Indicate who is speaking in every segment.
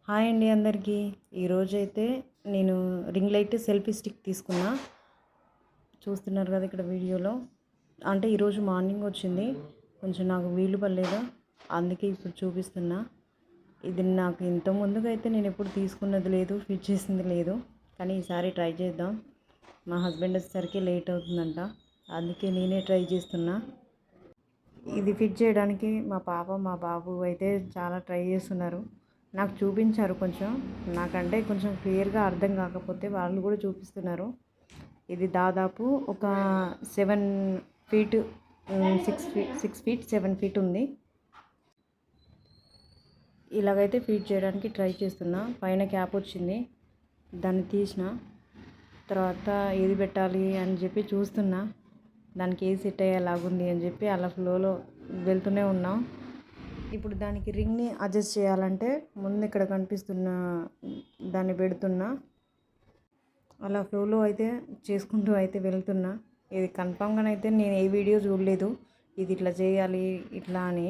Speaker 1: Hi అండి అందరికీ. ఈరోజైతే నేను రింగ్ లైట్ సెల్ఫీ స్టిక్ తీసుకున్నా. చూస్తున్నారు కదా ఇక్కడ వీడియోలో. అంటే ఈరోజు మార్నింగ్ వచ్చింది. కొంచెం నాకు వీలు పడలేదు, అందుకే ఇప్పుడు చూపిస్తున్నా. ఇది నాకు ఇంత ముందుకైతే నేను ఎప్పుడు తీసుకున్నది లేదు, ఫిట్ చేసింది లేదు. కానీ ఈసారి ట్రై చేద్దాం. మా హస్బెండ్ వచ్చేసరికి లేట్ అవుతుందంట, అందుకే నేనే ట్రై చేస్తున్నా. ఇది ఫిట్ చేయడానికి మా పాప మా బాబు అయితే చాలా ట్రై చేస్తున్నారు. నాకు చూపించారు, కొంచెం నాకంటే కొంచెం క్లియర్గా అర్థం కాకపోతే వాళ్ళు కూడా చూపిస్తున్నారు. ఇది దాదాపు ఒక 7 ఫీట్ 6 ఫీట్ 7 ఫీట్ ఉంది. ఇలాగైతే ఫీట్ చేయడానికి ట్రై చేస్తున్నా. పైన క్యాప్ వచ్చింది, దాన్ని తీసిన తర్వాత ఏది పెట్టాలి అని చెప్పి చూస్తున్నా. దానికి ఏది సెట్ అయ్యేలాగుంది అని చెప్పి అలా ఫ్లోలో వెళ్తూనే ఉన్నాం. ఇప్పుడు దానికి రింగ్ని అడ్జస్ట్ చేయాలంటే ముందు ఇక్కడ కనిపిస్తున్న దాన్ని పెడుతున్నా. అలా ఫ్లోలో అయితే చేసుకుంటూ అయితే వెళ్తున్నా. ఇది కన్ఫామ్గానైతే నేను ఏ వీడియో చూడలేదు ఇది ఇట్లా చేయాలి ఇట్లా అని.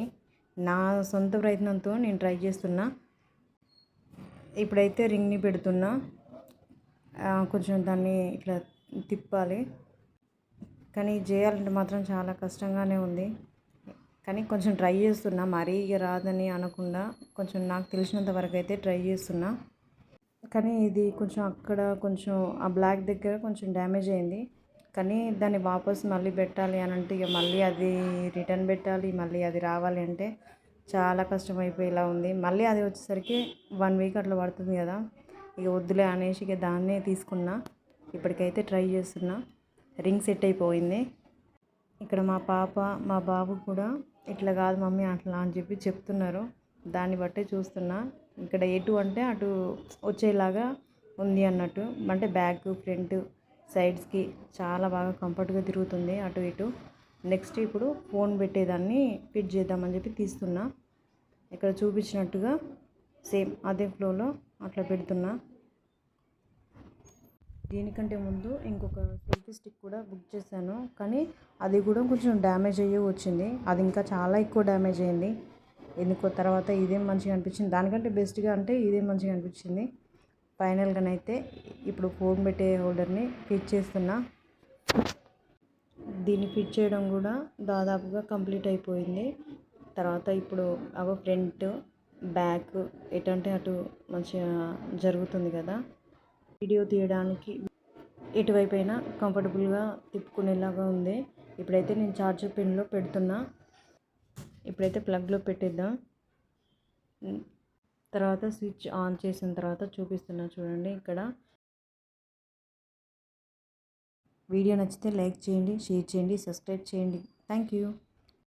Speaker 1: నా సొంత ప్రయత్నంతో నేను ట్రై చేస్తున్నా. ఇప్పుడైతే రింగ్ని పెడుతున్నా. కొంచెం దాన్ని ఇట్లా తిప్పాలి, కానీ చేయాలంటే మాత్రం చాలా కష్టంగానే ఉంది. కానీ కొంచెం ట్రై చేస్తున్నా, మరీ రాదని అనకుండా కొంచెం నాకు తెలిసినంత వరకు అయితే ట్రై చేస్తున్నా. కానీ ఇది కొంచెం అక్కడ కొంచెం ఆ బ్లాక్ దగ్గర కొంచెం డ్యామేజ్ అయింది. కానీ దాన్ని వాపస్ మళ్ళీ పెట్టాలి అని అంటే ఇక మళ్ళీ అది రిటర్న్ పెట్టాలి, మళ్ళీ అది రావాలి అంటే చాలా కష్టమైపోయేలా ఉంది. మళ్ళీ అది వచ్చేసరికి 1 వీక్ అట్లా పడుతుంది కదా. ఇక వద్దులే అనేసి ఇక దాన్నే తీసుకున్నా. ఇప్పటికైతే ట్రై చేస్తున్నా. రింగ్ సెట్ అయిపోయింది. ఇక్కడ మా పాప మా బాబు కూడా ఇట్లా కాదు మమ్మీ అట్లా అని చెప్పి చెప్తున్నారు. దాన్ని బట్టే చూస్తున్నా. ఇక్కడ ఎటు అంటే అటు వచ్చేలాగా ఉంది అన్నట్టు. అంటే బ్యాక్ ఫ్రంట్ సైడ్స్కి చాలా బాగా కంఫర్ట్గా తిరుగుతుంది అటు ఇటు. నెక్స్ట్ ఇప్పుడు ఫోన్ పెట్టేదాన్ని ఫిట్ చేద్దామని చెప్పి తీస్తున్నా. ఇక్కడ చూపించినట్టుగా సేమ్ అదే ఫ్లోలో అట్లా పెడుతున్నా. దీనికంటే ముందు ఇంకొక సెల్ఫీ స్టిక్ కూడా బుక్ చేశాను, కానీ అది కూడా కొంచెం డ్యామేజ్ అయ్యి వచ్చింది. అది ఇంకా చాలా ఎక్కువ డ్యామేజ్ అయింది ఎందుకో. తర్వాత ఇదేం మంచిగా అనిపించింది, దానికంటే బెస్ట్గా అంటే ఇదే మంచిగా అనిపించింది. ఫైనల్గానైతే ఇప్పుడు ఫోన్ పెట్టే హోల్డర్ని ఫిట్ చేస్తున్నా. దీన్ని ఫిట్ చేయడం కూడా దాదాపుగా కంప్లీట్ అయిపోయింది. తర్వాత ఇప్పుడు ఫ్రంట్ బ్యాక్ ఎటంటే అటు మంచిగా జరుగుతుంది కదా. వీడియో తీయడానికి ఎటువైపు అయినా కంఫర్టబుల్గా తిప్పుకునేలాగా ఉంది. ఇప్పుడైతే నేను ఛార్జర్ పిన్లో పెడుతున్నా. ఇప్పుడైతే ప్లగ్లో పెట్టేద్దాం. తర్వాత స్విచ్ ఆన్ చేసిన తర్వాత చూపిస్తున్నా చూడండి. ఇక్కడ వీడియో నచ్చితే లైక్ చేయండి, షేర్ చేయండి, సబ్స్క్రైబ్ చేయండి. Thank you.